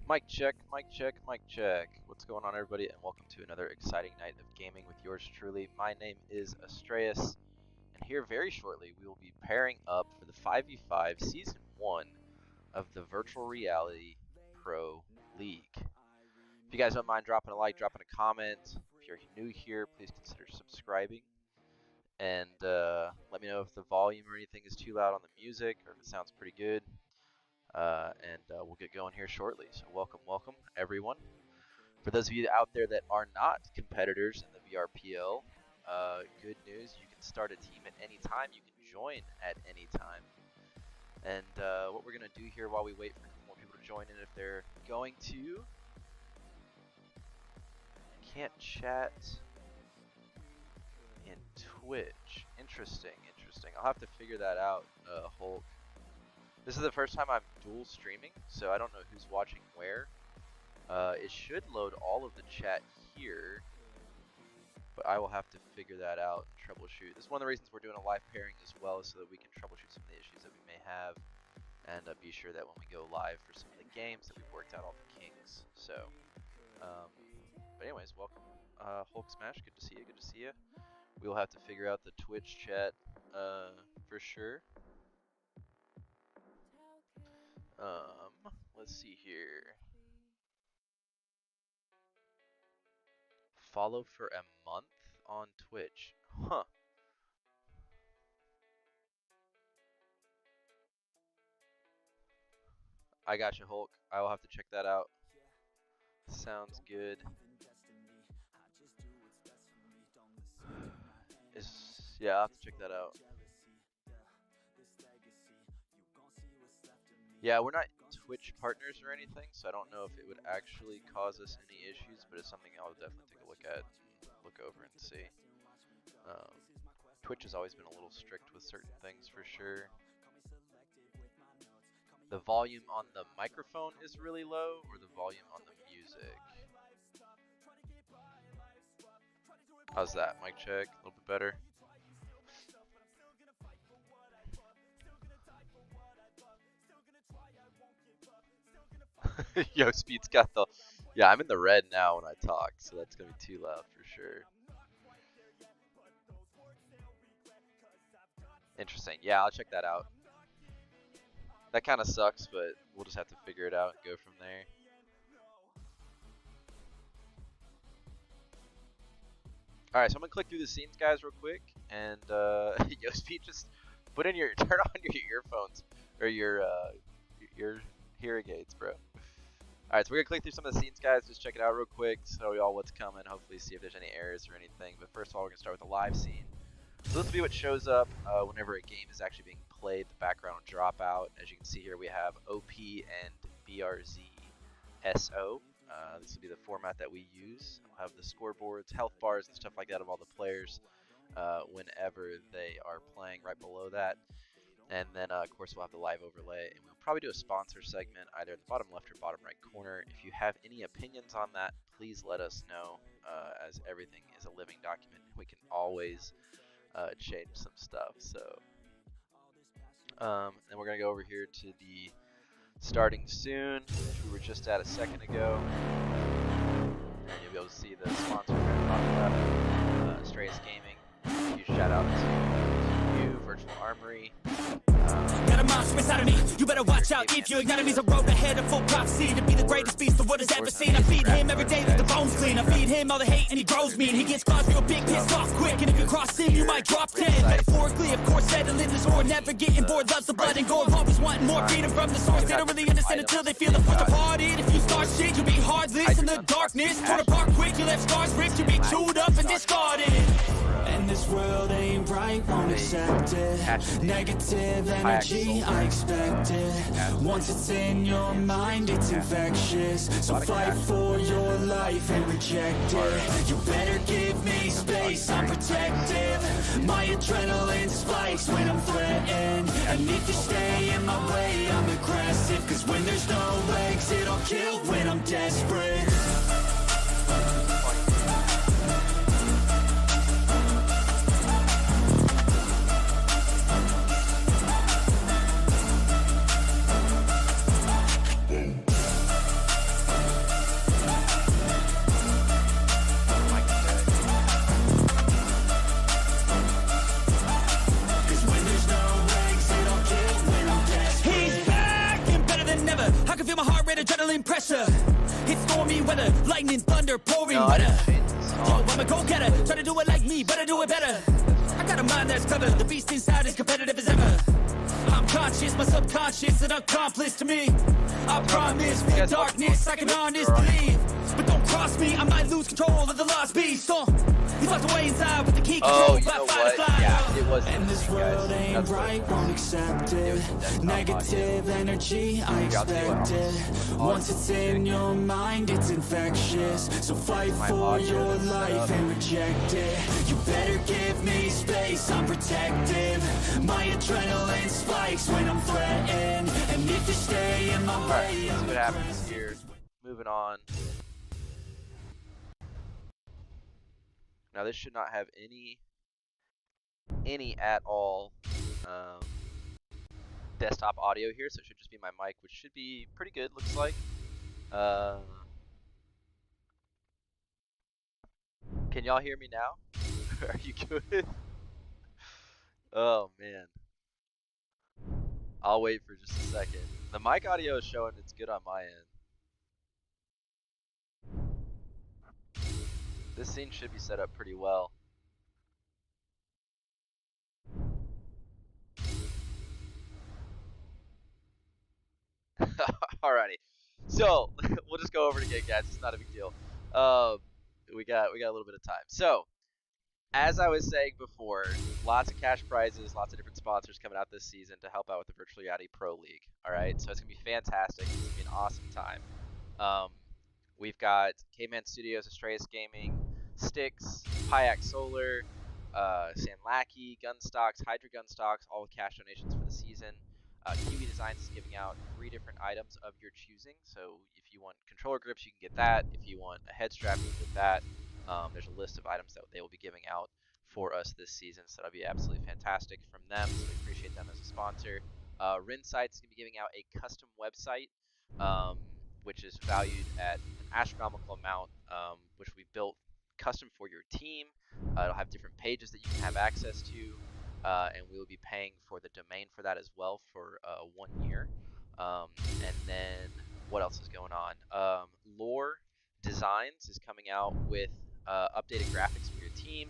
Mic check, mic check, mic check. What's going on, everybody, and welcome to another exciting night of gaming with yours truly. My name is Astreus, and here very shortly we will be pairing up for the 5v5 Season 1 of the Virtual Reality Pro League. If you guys don't mind dropping a like, dropping a comment, if you're new here, please consider subscribing. And let me know if the volume or anything is too loud on the music, or if it sounds pretty good. We'll get going here shortly. So welcome, everyone. For those of you out there that are not competitors in the VRPL, good news, you can start a team at any time. You can join at any time. And what we're going to do here while we wait for more people to join in, if they're going to, can't chat in Twitch. Interesting. I'll have to figure that out, Hulk. This is the first time I'm dual streaming, so I don't know who's watching where. It should load all of the chat here, but I will have to figure that out and troubleshoot. This is one of the reasons we're doing a live pairing as well, so that we can troubleshoot some of the issues that we may have, and be sure that when we go live for some of the games that we've worked out all the kinks. So, but anyways, welcome, Hulk Smash. Good to see you. We'll have to figure out the Twitch chat for sure. Let's see here. Follow for a month on Twitch. Huh. I got you, Hulk. I will have to check that out. Sounds good. Yeah, I'll have to check that out. Yeah, we're not Twitch partners or anything, so I don't know if it would actually cause us any issues, but it's something I'll definitely take a look at, look over and see. Twitch has always been a little strict with certain things for sure. The volume on the microphone is really low, or the volume on the music? How's that? Mic check, a little bit better. Yo, Speed's got the... Yeah, I'm in the red now when I talk, so that's going to be too loud for sure. Interesting. Yeah, I'll check that out. That kind of sucks, but we'll just have to figure it out and go from there. Alright, so I'm going to click through the scenes, guys, real quick. And, yo, Speed, just turn on your earphones, or your hearing aids, bro. Alright, so we're going to click through some of the scenes, guys, just check it out real quick, show y'all what's coming, hopefully see if there's any errors or anything. But first of all, we're going to start with a live scene. So this will be what shows up whenever a game is actually being played. The background will drop out. As you can see here, we have OP and BRZSO. This will be the format that we use. We'll have the scoreboards, health bars, and stuff like that of all the players whenever they are playing right below that. And then, of course, we'll have the live overlay, and we'll probably do a sponsor segment either in the bottom left or bottom right corner. If you have any opinions on that, please let us know, as everything is a living document. We can always change some stuff. So, then we're going to go over here to the starting soon, which we were just at a second ago. And you'll be able to see the sponsor right at the bottom left, Astreus Gaming. Huge shout out to you, Virtual Armory. Got a monster inside of me. You better watch out if your enemy's a road ahead of full prophecy to be the greatest beast the world has ever seen. I feed him every day like the bones clean. I feed him all the hate and he grows mean. He gets claws real big, pissed off quick, and if you cross him, you might drop dead. Metaphorically, of course, settling the score, never getting bored. Loves the blood and gore, always wanting more freedom from the source. They don't really understand until they feel the force departed. If you start shit, you'll be heartless in the darkness. Torn apart quick, you left scars ripped. You'll be chewed up and discarded. And this world ain't right, won't accept it. Negative energy, I expect it. Once it's in your mind, it's infectious. So fight for your life and reject it. You better give me space, I'm protective. My adrenaline spikes when I'm threatened. And if you stay in my way, I'm aggressive. Cause when there's no exit, I'll kill when I'm desperate. together. Lightning, thunder, pouring No, I weather. didn't change the Yo, song. I'm a go-getter. Try to do it like me, but I do it better. I got a mind that's clever. The beast inside is competitive as ever. I'm conscious, my subconscious, an accomplice to me. I promise, You guys with darkness, I can honestly leave. But don't cross me, I might lose control of the lost beast. He's locked away inside with the key Oh, control. you know what? Yeah, it was. And this world ain't That's what it right, was. won't accept It it. was the desktop Negative energy, I Here, I'll tell you what, expect I'll it. pause Once it's the in music. your mind, it's infectious. So fight My for audio your is set life up. and reject it. You better give me space, I'm protective. My adrenaline spikes when I'm threatened. And if you stay in my Alright, way, let's see I'm what happens here. Moving on. Now this should not have any at all desktop audio here, so it should just be my mic, which should be pretty good, looks like. Can y'all hear me now? Are you good? Oh man. I'll wait for just a second. The mic audio is showing it's good on my end. This scene should be set up pretty well. Alrighty. So we'll just go over it again, guys. It's not a big deal. We got a little bit of time. So as I was saying before, lots of cash prizes, lots of different sponsors coming out this season to help out with the Virtual Reality Pro League. All right, so it's gonna be fantastic. It's gonna be an awesome time. Um, we've got K-Man Studios, Astraeus Gaming, Styx, Pyax Solar, Sanlaki, Gunstocks, Hydra Gunstocks, all with cash donations for the season. Kiwi Designs is giving out 3 different items of your choosing. So if you want controller grips, you can get that. If you want a head strap, you can get that. There's a list of items that they will be giving out for us this season, so that'll be absolutely fantastic from them. So we appreciate them as a sponsor. Rinsight is going to be giving out a custom website, which is valued at an astronomical amount, which we built custom for your team. It'll have different pages that you can have access to, and we will be paying for the domain for that as well for 1 year. And then what else is going on? Lore Designs is coming out with updated graphics for your team.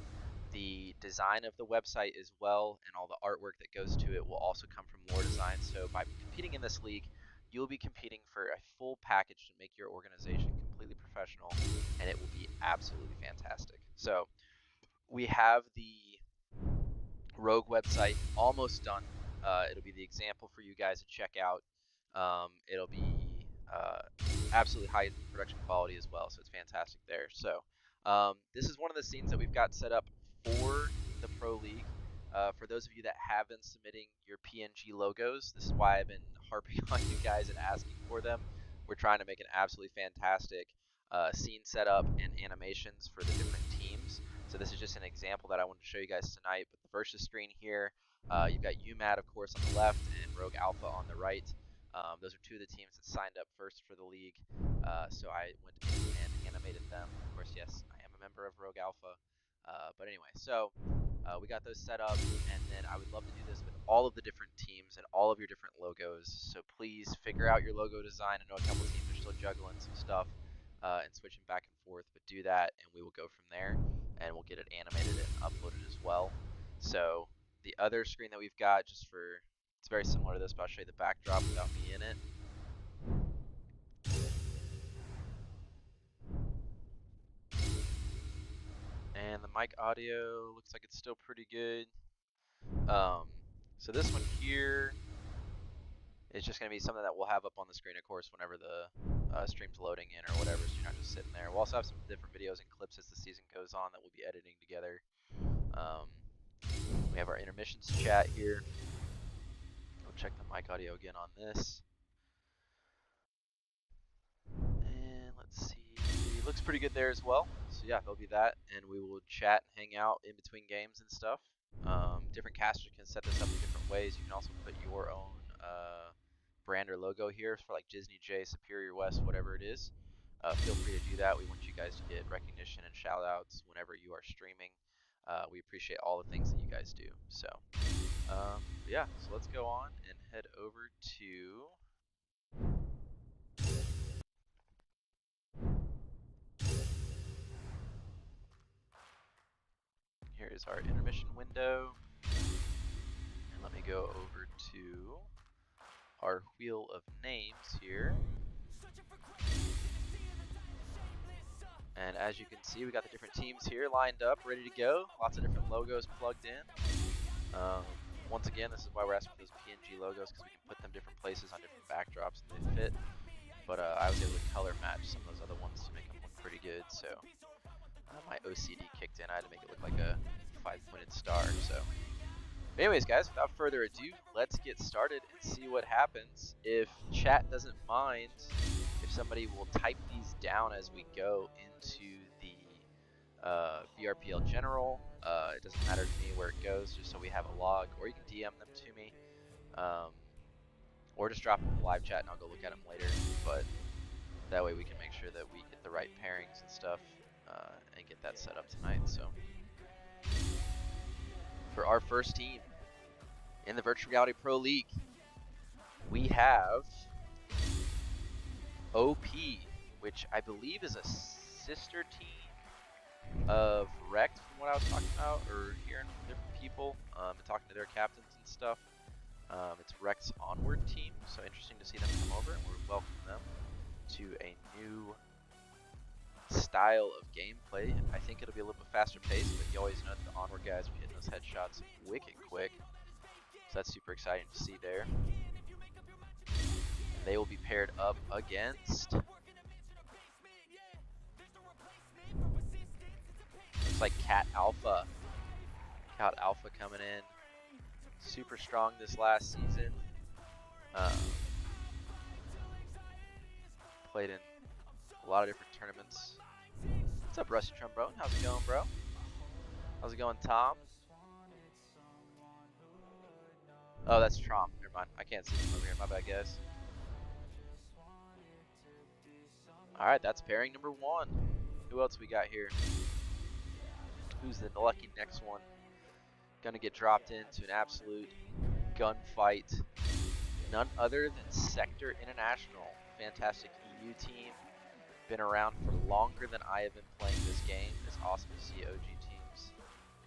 The design of the website as well, and all the artwork that goes to it will also come from Lore Designs. So by competing in this league, you'll be competing for a full package to make your organization completely professional, and it will be absolutely fantastic. So we have the Rogue website almost done. It'll be the example for you guys to check out. It'll be absolutely high production quality as well, so it's fantastic there. So this is one of the scenes that we've got set up for the Pro League. For those of you that have been submitting your PNG logos, this is why I've been harping on you guys and asking for them. We're trying to make an absolutely fantastic scene setup and animations for the different teams. So this is just an example that I wanted to show you guys tonight. But the versus screen here, you've got UMAT, of course, on the left and Rogue Alpha on the right. Those are 2 of the teams that signed up first for the league. So I went in and animated them. Of course, yes, I am a member of Rogue Alpha. But anyway, so we got those set up, and then I would love to do this with all of the different teams and all of your different logos. So please figure out your logo design. I know a couple teams are still juggling some stuff and switching back and forth, but do that, and we will go from there, and we'll get it animated and uploaded as well. So the other screen that we've got, just for, it's very similar to this, but I'll show you the backdrop without me in it. And the mic audio looks like it's still pretty good. So this one here is just going to be something that we'll have up on the screen, of course, whenever the stream's loading in or whatever, so you're not just sitting there. We'll also have some different videos and clips as the season goes on that we'll be editing together. We have our intermissions chat here. We'll check the mic audio again on this. And let's see, looks pretty good there as well. So yeah, there'll be that, and we will chat and hang out in between games and stuff. Different casters can set this up in different ways. You can also put your own brand or logo here for like Disney J, Superior West, whatever it is. Feel free to do that. We want you guys to get recognition and shout outs whenever you are streaming. We appreciate all the things that you guys do. So yeah, so let's go on and head over to Here is our intermission window. And let me go over to our wheel of names here. And as you can see, we got the different teams here lined up, ready to go. Lots of different logos plugged in. Once again, this is why we're asking for those PNG logos, because we can put them different places on different backdrops and they fit. But I was able to color match some of those other ones to make them look pretty good. So my OCD kicked in. I had to make it look like a 5-pointed star. So anyways, guys, without further ado, let's get started and see what happens. If chat doesn't mind, if somebody will type these down as we go into the VRPL General. It doesn't matter to me where it goes, just so we have a log, or you can DM them to me, or just drop them in the live chat and I'll go look at them later. But that way we can make sure that we get the right pairings and stuff and get that set up tonight. So for our first team in the Virtual Reality Pro League, we have OP, which I believe is a sister team of Rect, from what I was talking about, or hearing from different people and talking to their captains and stuff. It's Rect's Onward team, so interesting to see them come over, and we're welcoming them to a new style of gameplay. I think it'll be a little bit faster paced, but you always know that the Onward guys are hitting those headshots wicked quick, so that's super exciting to see there. And they will be paired up against, looks like Cat Alpha. Cat Alpha coming in super strong this last season. Played in a lot of different tournaments. What's up, Rusty Trombone? How's it going, bro? How's it going, Tom? Oh, that's Tromp. Never mind. I can't see him over here. My bad, guys. Alright, that's pairing number 1. Who else we got here? Who's the lucky next one? Gonna get dropped into an absolute gunfight. None other than Sector International. Fantastic EU team. Been around for longer than I have been playing this game. It's awesome to see OG teams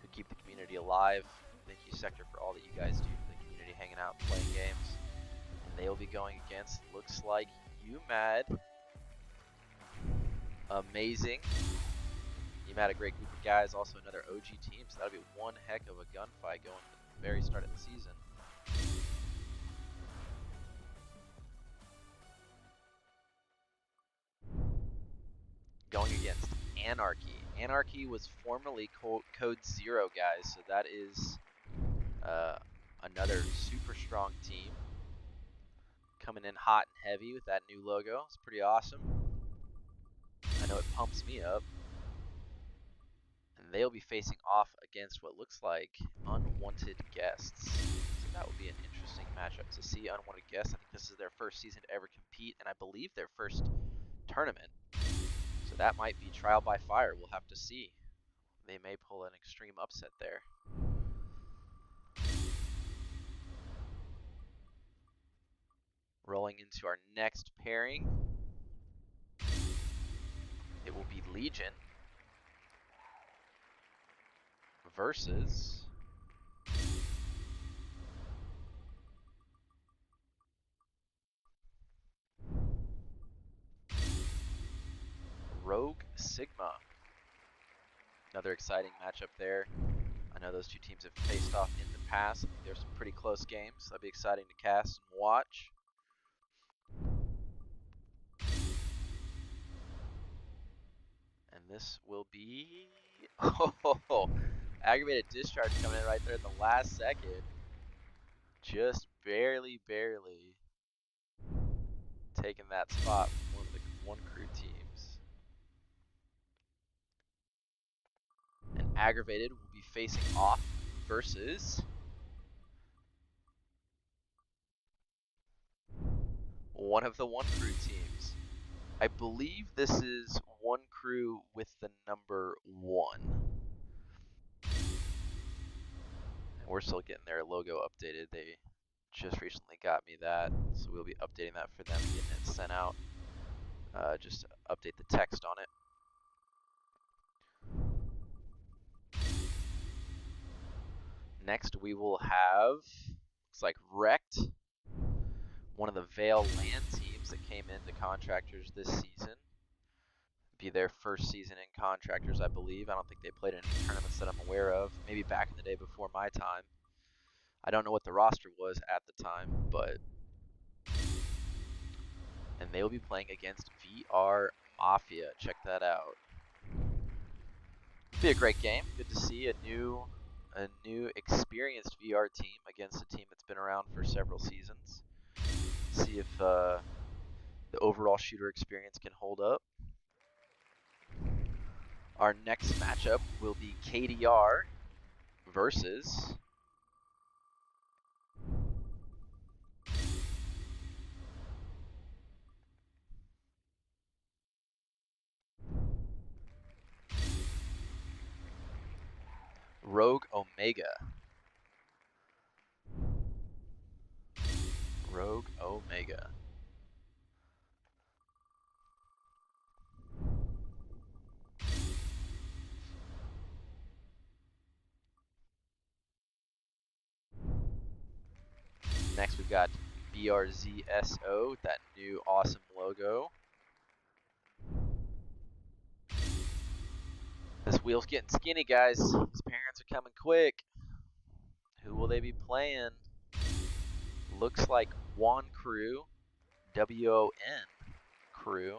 who keep the community alive. Thank you, Sector, for all that you guys do for the community, hanging out, playing games. And they will be going against, looks like, UMAD. Amazing. UMAD, a great group of guys, also another OG team, so that'll be one heck of a gunfight going from the very start of the season. Going against Anarchy. Anarchy was formerly Code Zero, guys, so that is another super strong team. Coming in hot and heavy with that new logo. It's pretty awesome. I know it pumps me up. And they'll be facing off against what looks like Unwanted Guests. So that will be an interesting matchup to see. Unwanted Guests, I think this is their first season to ever compete, and I believe their first tournament. So that might be trial by fire. We'll have to see. They may pull an extreme upset there. Rolling into our next pairing, it will be Legion versus Rogue Sigma. Another exciting matchup there. I know those two teams have faced off in the past. There's some pretty close games. That'll be exciting to cast and watch. And this will be aggravated discharge coming in right there at the last second. Just barely taking that spot from one of the one crew teams. And aggravated will be facing off versus one of the one crew teams. I believe this is one crew with the number 1. And we're still getting their logo updated. They just recently got me that, so we'll be updating that for them and getting it sent out. Just to update the text on it. Next, we will have, looks like Wrecked, one of the Vale Land teams that came into Contractors this season. Be their first season in Contractors, I believe. I don't think they played any tournaments that I'm aware of. Maybe back in the day before my time. I don't know what the roster was at the time, but. And they will be playing against VR Mafia. Check that out. It'll be a great game. Good to see a new experienced VR team against a team that's been around for several seasons. See if the overall shooter experience can hold up. Our next matchup will be KDR versus Rogue Omega. Rogue Omega. Next we've got BRZSO with that new awesome logo. This wheel's getting skinny, guys. These parents are coming quick. Who will they be playing? Looks like One Crew, WON Crew.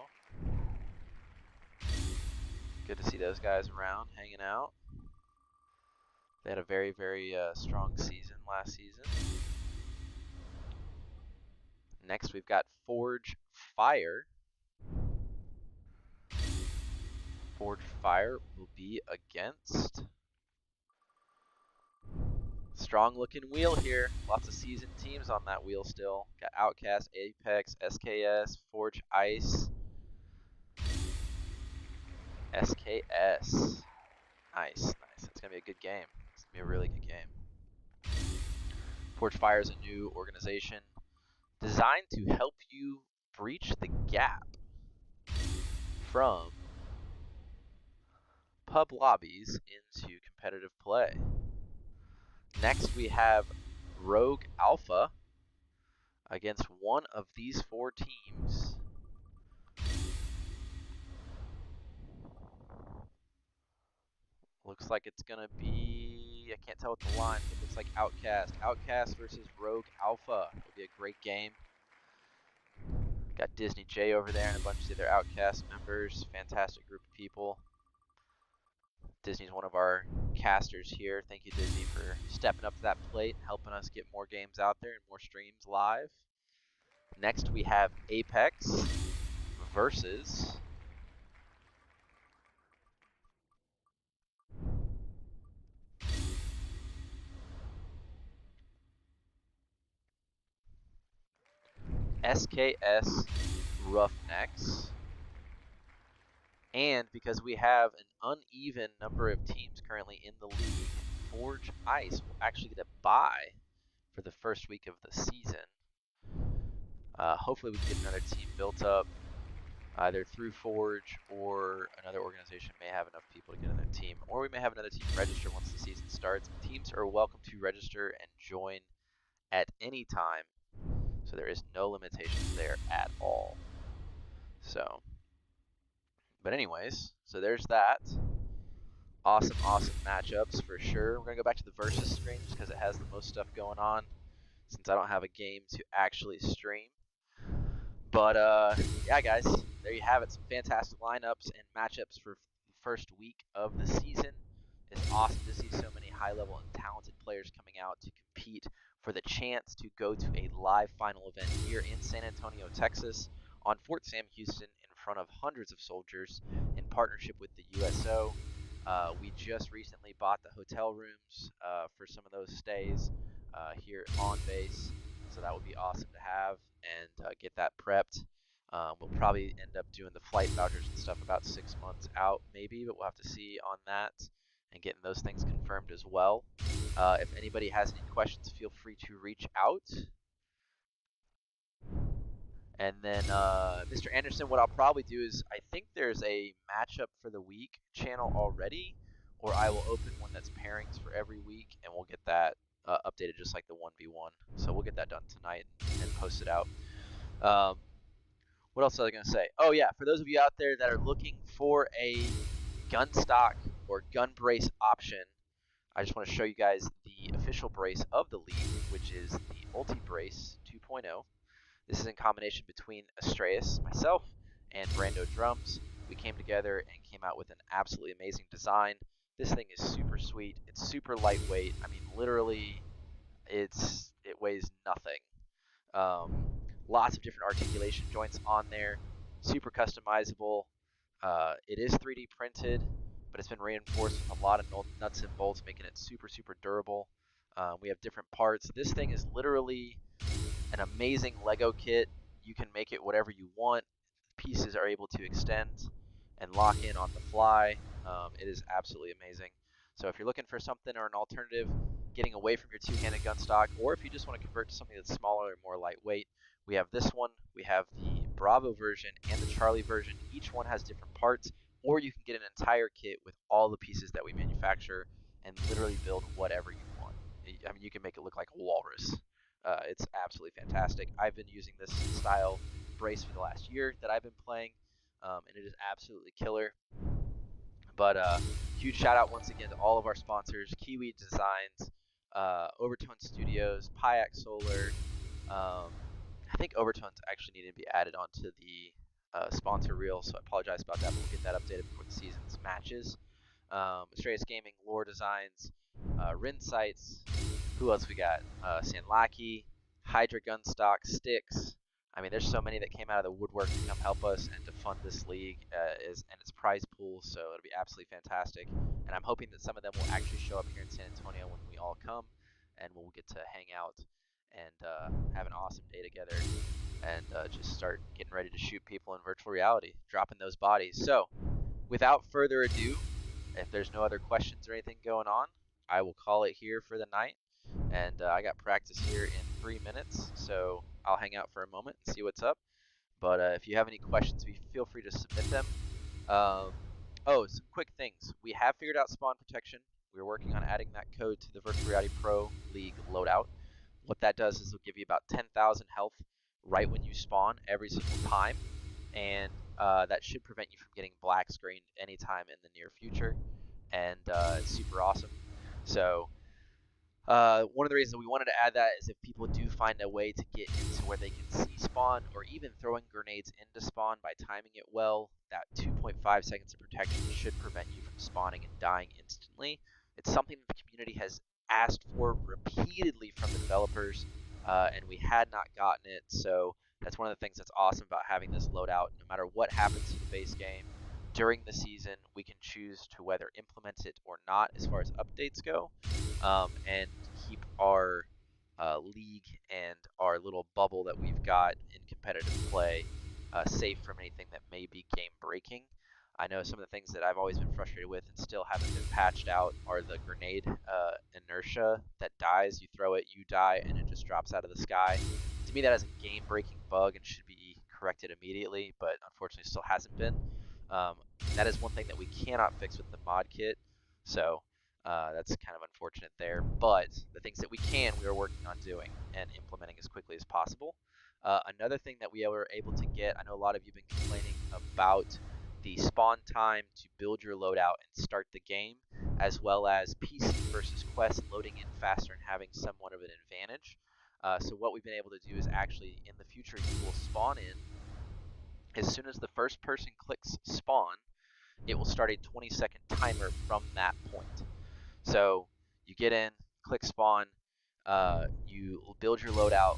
Good to see those guys around, hanging out. They had a very, very strong season last season. Next, we've got Forge Fire. Forge Fire will be against. Strong looking wheel here. Lots of seasoned teams on that wheel still. Got Outcast, Apex, SKS, Forge Ice, SKS. Nice, nice. That's going to be a good game. It's going to be a really good game. Forge Fire is a new organization designed to help you breach the gap from pub lobbies into competitive play. Next, we have Rogue Alpha against one of these four teams. Looks like it's gonna be, I can't tell what the line, but it looks like Outcast. Outcast versus Rogue Alpha. It'll be a great game. Got Disney J over there and a bunch of the other Outcast members. Fantastic group of people. Disney's one of our casters here. Thank you, Disney, for stepping up to that plate and helping us get more games out there and more streams live. Next, we have Apex versus SKS Roughnecks. And because we have an uneven number of teams currently in the league, Forge Ice will actually get a bye for the first week of the season. Hopefully we can get another team built up either through Forge or another organization may have enough people to get another team, or we may have another team register once the season starts. Teams are welcome to register and join at any time, so there is no limitations there at all. So, but anyways, so there's that. Awesome, awesome matchups for sure. We're gonna go back to the versus screen just because it has the most stuff going on, since I don't have a game to actually stream. But yeah, guys, there you have it. Some fantastic lineups and matchups for the first week of the season. It's awesome to see so many high-level and talented players coming out to compete for the chance to go to a live final event here in San Antonio, Texas, on Fort Sam Houston in front of hundreds of soldiers in partnership with the USO. We just recently bought the hotel rooms for some of those stays here on base. So that would be awesome to have and get that prepped. We'll probably end up doing the flight vouchers and stuff about 6 months out, maybe, but we'll have to see on that and getting those things confirmed as well. If anybody has any questions, feel free to reach out. And then, Mr. Anderson, what I'll probably do is I think there's a matchup for the week channel already, or I will open one that's pairings for every week, and we'll get that updated just like the 1v1. So we'll get that done tonight and post it out. Um, what else was I going to say? Oh, yeah, for those of you out there that are looking for a gun stock or gun brace option, I just want to show you guys the official brace of the league, which is the Ulti Brace 2.0. This is in combination between Astreus, myself, and Brando Drums. We came together and came out with an absolutely amazing design. This thing is super sweet. It's super lightweight. I mean, literally, it weighs nothing. Um, Lots of different articulation joints on there. Super customizable. It is 3D printed, but it's been reinforced with a lot of nuts and bolts, making it super, super durable. We have different parts. This thing is literally an amazing Lego kit. You can make it whatever you want. Pieces are able to extend and lock in on the fly. It is absolutely amazing. So if you're looking for something or an alternative, getting away from your two-handed gun stock, or if you just want to convert to something that's smaller and more lightweight, we have this one. We have the Bravo version and the Charlie version. Each one has different parts, or you can get an entire kit with all the pieces that we manufacture and literally build whatever you want. I mean, you can make it look like a walrus. It's absolutely fantastic. I've been using this style brace for the last year that I've been playing, and it is absolutely killer. But huge shout out once again to all of our sponsors: Kiwi Designs, Overtone Studios, Pyax Solar. I think Overtones actually needed to be added onto the sponsor reel, so I apologize about that. But we'll get that updated before the season's matches. Astreus Gaming, Lore Designs, Rin Sights. Who else we got? Sanlaki, Hydra Gunstock, Sticks. I mean, there's so many that came out of the woodwork to come help us and to fund this league and its prize pool, so it'll be absolutely fantastic. And I'm hoping that some of them will actually show up here in San Antonio when we all come, and we'll get to hang out and have an awesome day together and just start getting ready to shoot people in virtual reality, dropping those bodies. So, without further ado, if there's no other questions or anything going on, I will call it here for the night. And I got practice here in 3 minutes, so I'll hang out for a moment and see what's up. But if you have any questions, feel free to submit them. Um, oh, some quick things. We have figured out spawn protection. We're working on adding that code to the Virtual Reality Pro League loadout. What that does is it'll give you about 10,000 health right when you spawn every single time, and that should prevent you from getting black screened anytime in the near future, and it's super awesome. So one of the reasons we wanted to add that is if people do find a way to get into where they can see spawn, or even throwing grenades into spawn by timing it well, that 2.5 seconds of protection should prevent you from spawning and dying instantly. It's something that the community has asked for repeatedly from the developers, and we had not gotten it. So that's one of the things that's awesome about having this loadout. No matter what happens to the base game during the season, we can choose to whether implement it or not as far as updates go, and keep our league and our little bubble that we've got in competitive play safe from anything that may be game breaking. I know some of the things that I've always been frustrated with and still haven't been patched out are the grenade inertia that dies. You throw it, you die, and it just drops out of the sky. To me, that is a game breaking bug and should be corrected immediately, but unfortunately still hasn't been. Um, that is one thing that we cannot fix with the mod kit, so that's kind of unfortunate there. But the things that we can, we are working on doing and implementing as quickly as possible. Another thing that we were able to get, I know a lot of you have been complaining about the spawn time to build your loadout and start the game, as well as PC versus Quest loading in faster and having somewhat of an advantage. So what we've been able to do is actually, in the future, you will spawn in. As soon as the first person clicks spawn, it will start a 20-second timer from that point. So you get in, click spawn, you build your loadout,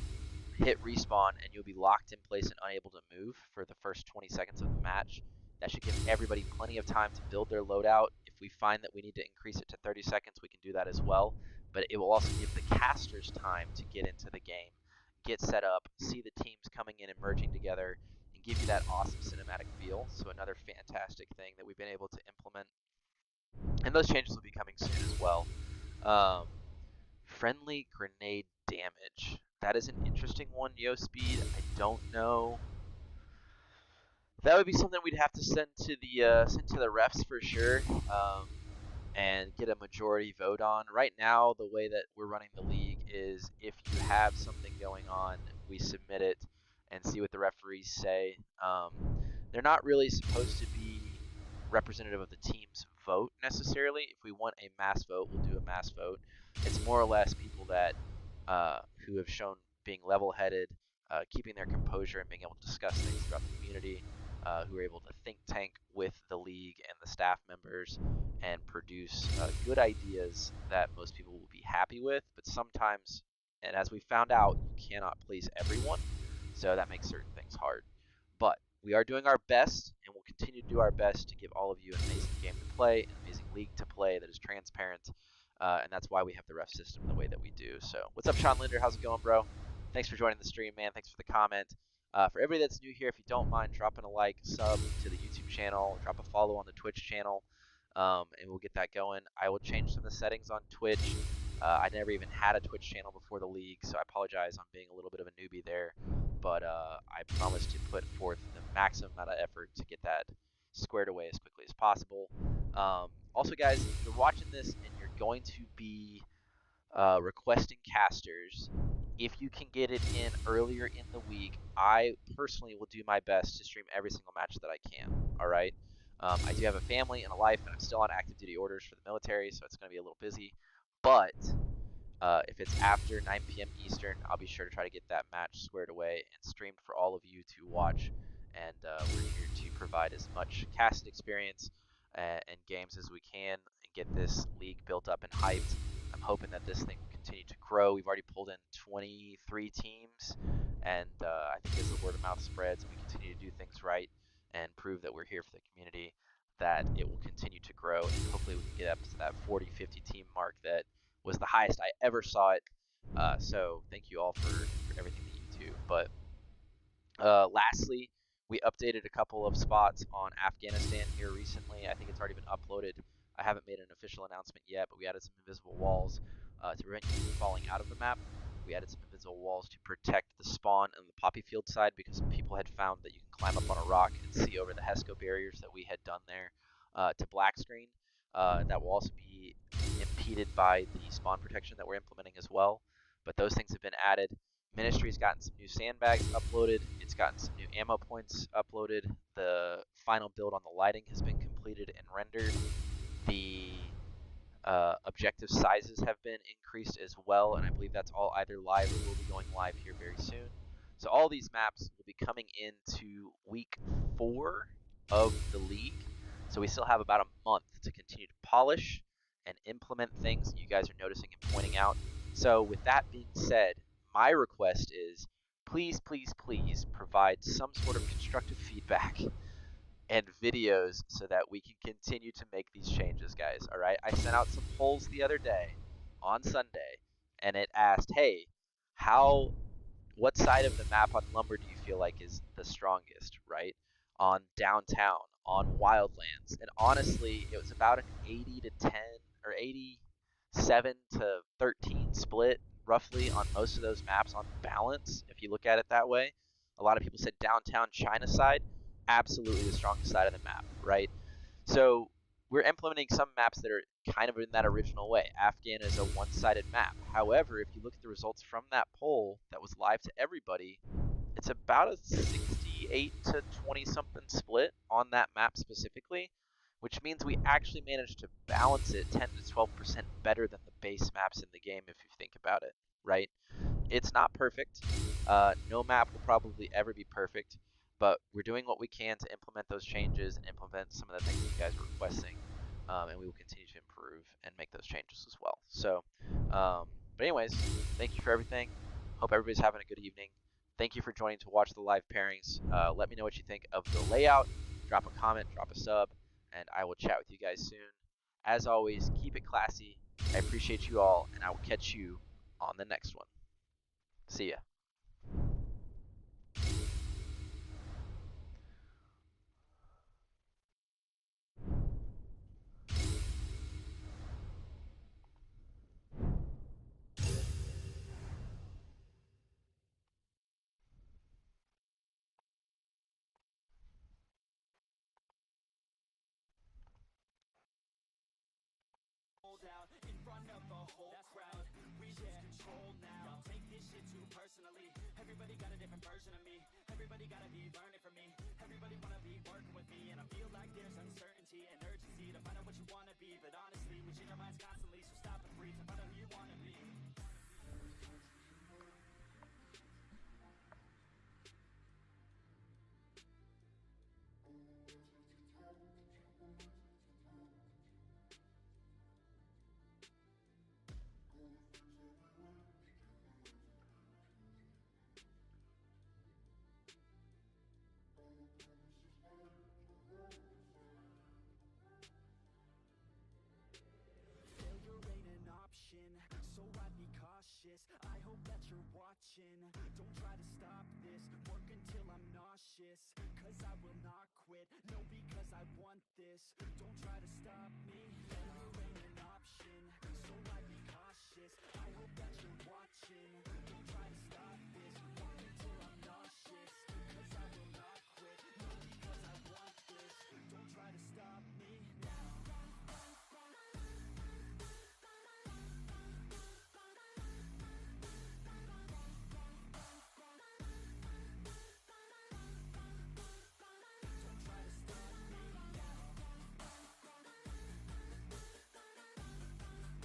hit respawn, and you'll be locked in place and unable to move for the first 20 seconds of the match. That should give everybody plenty of time to build their loadout. If we find that we need to increase it to 30 seconds, we can do that as well. But it will also give the casters time to get into the game, get set up, see the teams coming in and merging together, and give you that awesome cinematic feel. So another fantastic thing that we've been able to implement. And those changes will be coming soon as well. Um, Friendly grenade damage. That is an interesting one, Yo Speed. I don't know. That would be something we'd have to send to the refs for sure. and get a majority vote on. Right now, the way that we're running the league is if you have something going on, we submit it and see what the referees say. They're not really supposed to be representative of the team's vote necessarily. If we want a mass vote, we'll do a mass vote. It's more or less people that who have shown being level-headed, keeping their composure, and being able to discuss things throughout the community, who are able to think tank with the league and the staff members and produce good ideas that most people will be happy with. But sometimes, and as we found out, you cannot please everyone, so that makes certain things hard. But we are doing our best, and we'll continue to do our best to give all of you an amazing game to play, an amazing league to play that is transparent, and that's why we have the ref system the way that we do. So, what's up, Sean Linder? How's it going, bro? Thanks for joining the stream, man. Thanks for the comment. For everybody that's new here, if you don't mind dropping a like, sub to the YouTube channel, drop a follow on the Twitch channel, and we'll get that going. I will change some of the settings on Twitch. I never even had a Twitch channel before the league, so I apologize on being a little bit of a newbie there. But I promise to put forth the maximum amount of effort to get that squared away as quickly as possible. Also, guys, if you're watching this and you're going to be requesting casters, if you can get it in earlier in the week, I personally will do my best to stream every single match that I can. All right. I do have a family and a life, and I'm still on active duty orders for the military, so it's going to be a little busy. But if it's after 9 p.m. Eastern, I'll be sure to try to get that match squared away and streamed for all of you to watch. And we're here to provide as much casted experience and games as we can and get this league built up and hyped. I'm hoping that this thing will continue to grow. We've already pulled in 23 teams, and I think as the word of mouth spreads and we continue to do things right and prove that we're here for the community, that it will continue to grow, and hopefully we can get up to that 40, 50 team mark that was the highest I ever saw it. So thank you all for everything that you do. But lastly, we updated a couple of spots on Afghanistan here recently. I think it's already been uploaded. I haven't made an official announcement yet, but we added some invisible walls to prevent you from falling out of the map. We added some invisible walls to protect the spawn on the poppy field side because people had found that you can climb up on a rock and see over the HESCO barriers that we had done there to black screen. That will also be impeded by the spawn protection that we're implementing as well. But those things have been added. Ministry's gotten some new sandbags uploaded. It's gotten some new ammo points uploaded. The final build on the lighting has been completed and rendered. The objective sizes have been increased as well, and I believe that's all either live or will be going live here very soon. So all these maps will be coming into week 4 of the league. So we still have about a month to continue to polish and implement things that you guys are noticing and pointing out. So with that being said, my request is please, please, please provide some sort of constructive feedback and videos so that we can continue to make these changes, guys. All right. I sent out some polls the other day on Sunday, and it asked, "Hey, how what side of the map on Lumber do you feel like is the strongest, right? On downtown, on Wildlands." And honestly, it was about an 80 to 10 or 87 to 13 split roughly on most of those maps on balance, if you look at it that way. A lot of people said downtown China side, absolutely the strongest side of the map, right? So we're implementing some maps that are kind of in that original way. Afghan is a one-sided map. However, if you look at the results from that poll that was live to everybody, it's about a 68 to 20 something split on that map specifically, which means we actually managed to balance it 10 to 12% better than the base maps in the game if you think about it, right? It's not perfect. No map will probably ever be perfect, but we're doing what we can to implement those changes and implement some of the things that you guys are requesting, and we will continue to improve and make those changes as well. So, but anyways, thank you for everything. Hope everybody's having a good evening. Thank you for joining to watch the live pairings. Let me know what you think of the layout. Drop a comment, drop a sub, and I will chat with you guys soon. As always, keep it classy. I appreciate you all, and I will catch you on the next one. See ya. different version of me. Everybody gotta be learning from me. Everybody wanna be working with me. And I feel like there's uncertainty and urgency to find out what you wanna be. But honestly, we change our minds constantly, so stop and breathe and find out who you wanna be. Failure ain't an option, so I'd be cautious. I hope that you're watching. Don't try to stop this, work until I'm nauseous. Cause I will not quit, no, because I want this. Don't try to stop me, failure ain't an option.